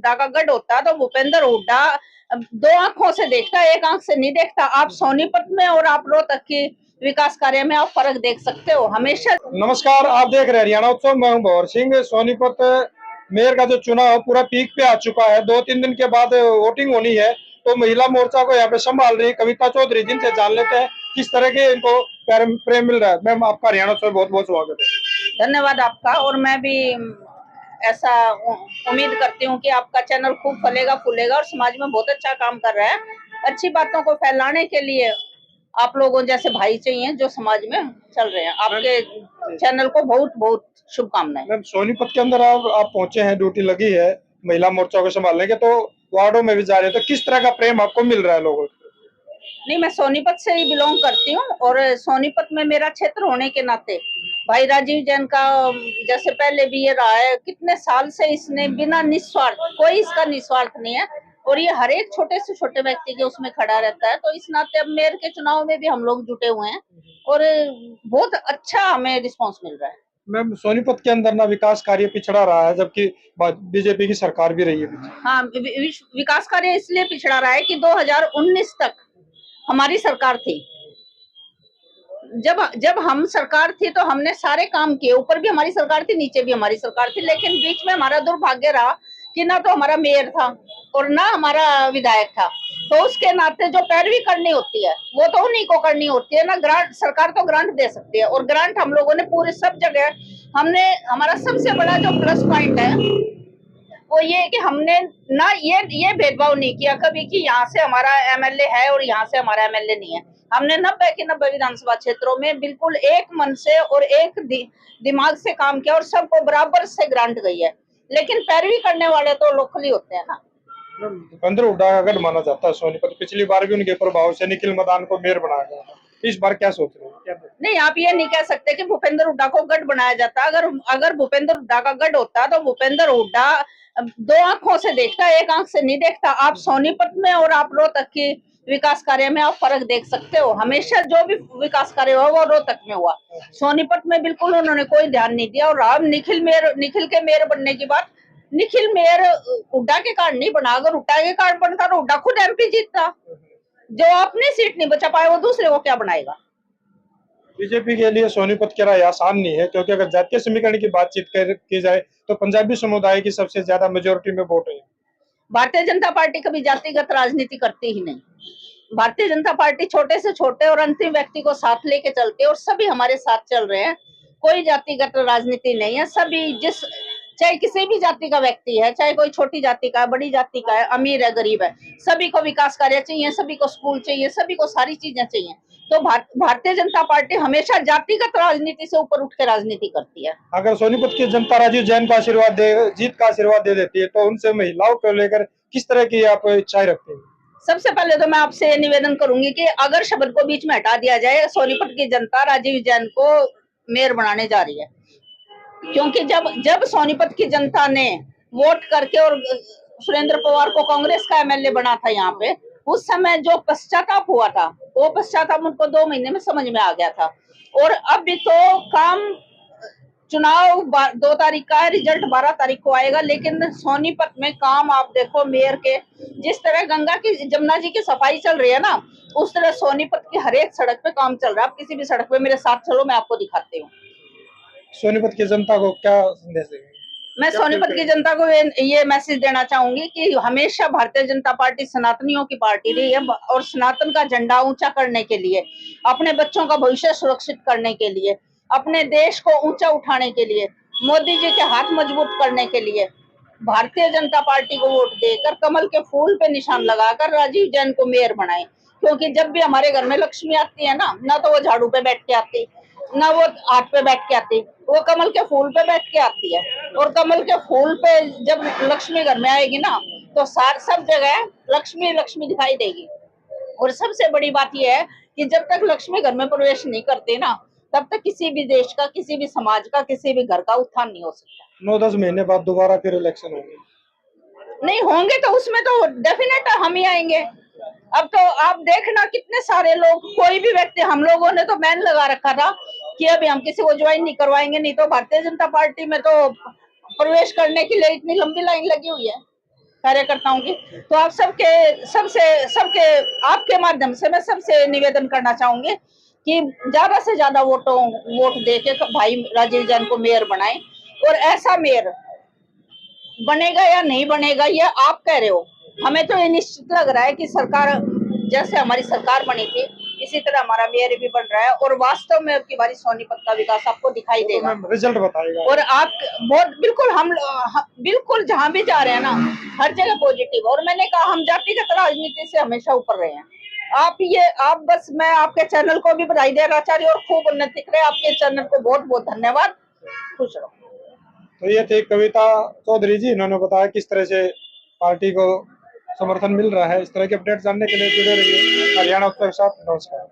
हुड्डा का गढ़ होता तो भूपेंद्र हुड्डा दो आंखों से देखता, एक आंख से नहीं देखता। आप सोनीपत में और आप रोहतक की विकास कार्य में आप फर्क देख सकते हो हमेशा। नमस्कार, आप देख रहे हैं हरियाणा उत्सव। मैं हूं भंवर सिंह। सोनीपत मेयर का जो चुनाव पूरा पीक पे आ चुका है। 2-3 दिन के बाद वोटिंग होनी है, तो महिला मोर्चा को यहाँ पे संभाल रही कविता चौधरी, जिनसे जान लेते हैं किस तरह के इनको प्रेम मिल रहा है। मैम, आपका हरियाणा उत्सव बहुत बहुत स्वागत है। धन्यवाद आपका। और मैं भी ऐसा उम्मीद करती हूँ कि आपका चैनल खूब फलेगा फूलेगा और समाज में बहुत अच्छा काम कर रहा है। अच्छी बातों को फैलाने के लिए आप लोगों जैसे भाई चाहिए जो समाज में चल रहे हैं। आपके चैनल को बहुत बहुत शुभकामनाएं। मैम, सोनीपत के अंदर आप पहुंचे हैं, ड्यूटी लगी है महिला मोर्चा को संभालने के, तो वार्डों में भी जा रहे हैं, तो किस तरह का प्रेम आपको मिल रहा है लोगों से? नहीं, मैं सोनीपत से ही बिलोंग करती हूँ और सोनीपत में मेरा क्षेत्र होने के नाते भाई राजीव जैन का जैसे पहले भी ये रहा है, कितने साल से इसने बिना निस्वार्थ, कोई इसका निस्वार्थ नहीं है और ये हर एक छोटे से छोटे व्यक्ति के उसमें खड़ा रहता है। तो इस नाते अब मेयर के चुनाव में भी हम लोग जुटे हुए हैं और बहुत अच्छा हमें रिस्पॉन्स मिल रहा है। मैम, सोनीपत के अंदर ना विकास कार्य पिछड़ा रहा है, जबकि बीजेपी की सरकार भी रही है। हाँ, विकास कार्य इसलिए पिछड़ा रहा है कि 2019 तक हमारी सरकार थी। जब हम सरकार थी तो हमने सारे काम किए, ऊपर भी हमारी सरकार थी, नीचे भी हमारी सरकार थी, लेकिन बीच में हमारा दुर्भाग्य रहा कि ना तो हमारा मेयर था और ना हमारा विधायक था। तो उसके नाते जो पैरवी करनी होती है वो तो उन्हीं को करनी होती है ना। ग्रांट, सरकार तो ग्रांट दे सकती है और ग्रांट हम लोगों ने पूरे सब जगह हमने, हमारा सबसे बड़ा जो प्लस पॉइंट है वो ये कि हमने ना ये भेदभाव नहीं किया कभी कि यहाँ से हमारा एमएलए है और यहाँ से हमारा एमएलए नहीं है। हमने 90 के 90 विधानसभा क्षेत्रों में बिल्कुल एक मन से और एक दिमाग से काम किया और सबको बराबर से ग्रांट गई है। लेकिन पैरवी करने वाले तो लोकली होते हैं ना। भूपेंद्र हुड्डा का गढ़ माना जाता है सोनीपत। पिछली बार भी उनके प्रभाव से निखिल मदान को मेयर बनाया गया था। इस बार क्या सोच रहे हैं? नहीं, आप ये नहीं कह सकते कि भूपेंद्र हुड्डा को गढ़ बनाया जाता। अगर भूपेंद्र हुड्डा का गढ़ होता तो भूपेंद्र हुड्डा दो आंखों से देखता, एक आंख से नहीं देखता। आप सोनीपत में और आप रोहतक की विकास कार्य में आप फर्क देख सकते हो। हमेशा जो भी विकास कार्य हुआ वो रोहतक में हुआ, सोनीपत में बिल्कुल उन्होंने कोई ध्यान नहीं दिया। और अब निखिल के मेयर बनने की बात, निखिल मेयर हुड्डा के कारण नहीं बना। अगर हुड्डा के कारण बनता तो हुड्डा खुद एमपी जीतता। जो अपनी सीट नहीं बचा पाए वो दूसरे को क्या बनाएगा। बीजेपी के लिए सोनीपत की राय आसान नहीं है, क्योंकि अगर जातीय समीकरण की बातचीत की जाए तो पंजाबी समुदाय की सबसे ज्यादा मेजोरिटी में वोट है। भारतीय जनता पार्टी कभी जातिगत राजनीति करती ही नहीं। भारतीय जनता पार्टी छोटे से छोटे और अंतिम व्यक्ति को साथ लेके चलती है और सभी हमारे साथ चल रहे हैं। कोई जातिगत राजनीति नहीं है। सभी, जिस चाहे किसी भी जाति का व्यक्ति है, चाहे कोई छोटी जाति का है, बड़ी जाति का है, अमीर है, गरीब है, सभी को विकास कार्य चाहिए, सभी को स्कूल चाहिए, सभी को सारी चीजें चाहिए। तो भारतीय जनता पार्टी हमेशा जातिगत राजनीति से ऊपर उठ के राजनीति करती है। अगर सोनीपत की जनता राजीव जैन का आशीर्वाद दे, जीत का आशीर्वाद दे देती है, तो उनसे महिलाओं को लेकर किस तरह की आप इच्छाएं रखते हैं? सबसे पहले तो मैं आपसे ये निवेदन करूंगी कि अगर शब्द को बीच में हटा दिया जाए, सोनीपत की जनता राजीव जैन को मेयर बनाने जा रही है। क्योंकि जब सोनीपत की जनता ने वोट करके और सुरेंद्र पवार को कांग्रेस का एमएलए बना था यहाँ पे, उस समय जो पश्चाताप हुआ था वो पश्चाताप उनको 2 महीने में समझ में आ गया था। और अब भी तो काम, चुनाव 2 तारीख का है, रिजल्ट 12 तारीख को आएगा, लेकिन सोनीपत में काम आप देखो मेयर के, जिस तरह गंगा की, जमुना जी की सफाई चल रही है ना, उस तरह सोनीपत की हर एक सड़क पे काम चल रहा है। आप किसी भी सड़क पे मेरे साथ चलो, मैं आपको दिखाती हूँ। सोनीपत की जनता को क्या संदेश देंगे? मैं सोनीपत की जनता को ये मैसेज देना चाहूंगी कि हमेशा भारतीय जनता पार्टी सनातनियों की पार्टी रही है और सनातन का झंडा ऊंचा करने के लिए, अपने बच्चों का भविष्य सुरक्षित करने के लिए, अपने देश को ऊंचा उठाने के लिए, मोदी जी के हाथ मजबूत करने के लिए भारतीय जनता पार्टी को वोट देकर कमल के फूल पे निशान लगाकर राजीव जैन को मेयर बनाए। क्योंकि जब भी हमारे घर में लक्ष्मी आती है ना तो वो झाड़ू पे बैठ के आती, ना वो हाथ पे बैठ के आती, वो कमल के फूल पे बैठ के आती है। और कमल के फूल पे जब लक्ष्मी घर में आएगी ना तो सब जगह लक्ष्मी लक्ष्मी दिखाई देगी। और सबसे बड़ी बात यह है कि जब तक लक्ष्मी घर में प्रवेश नहीं करती ना, तब तक किसी भी देश का, किसी भी समाज का, किसी भी घर का उत्थान नहीं हो सकता। 9-10 महीने बाद दोबारा फिर इलेक्शन होंगे। नहीं होंगे तो उसमें तो डेफिनेट हम ही आएंगे। अब तो आप देखना कितने सारे लोग, कोई भी व्यक्ति, हम लोगों ने तो बैन लगा रखा था कि अभी हम किसी को ज्वाइन नहीं करवाएंगे, नहीं तो भारतीय जनता पार्टी में तो प्रवेश करने के लिए इतनी लंबी लाइन लगी हुई है। कार्यकर्ताओं की। तो आप सबके आपके माध्यम से मैं सबसे निवेदन करना चाहूंगी कि ज्यादा से ज्यादा वोट दे के भाई राजीव जैन को मेयर बनाएं। और ऐसा मेयर बनेगा या नहीं बनेगा ये आप कह रहे हो, हमें तो ये निश्चित लग रहा है कि सरकार, जैसे हमारी सरकार बनी थी इसी तरह हमारा मेयर भी बन रहा है, और वास्तव में अब की बारी सोनीपत का विकास आपको दिखाई देगा। रिजल्ट बताएगा। और आप बहुत बिल्कुल बिल्कुल जहां भी जा रहे हैं ना, हर जगह पॉजिटिव। और मैंने कहा हम जातिगत राजनीति से हमेशा ऊपर रहे हैं। आप बस, मैं आपके चैनल को भी बधाई देना चाह रही हूँ और खूब उन्नति करे। आपके चैनल को बहुत बहुत धन्यवाद। खुश रहो। तो ये थे कविता चौधरी जी, इन्होंने बताया किस तरह से पार्टी को समर्थन मिल रहा है। इस तरह के अपडेट जानने के लिए जुड़े रहिए हरियाणा उत्सव के साथ। नमस्कार।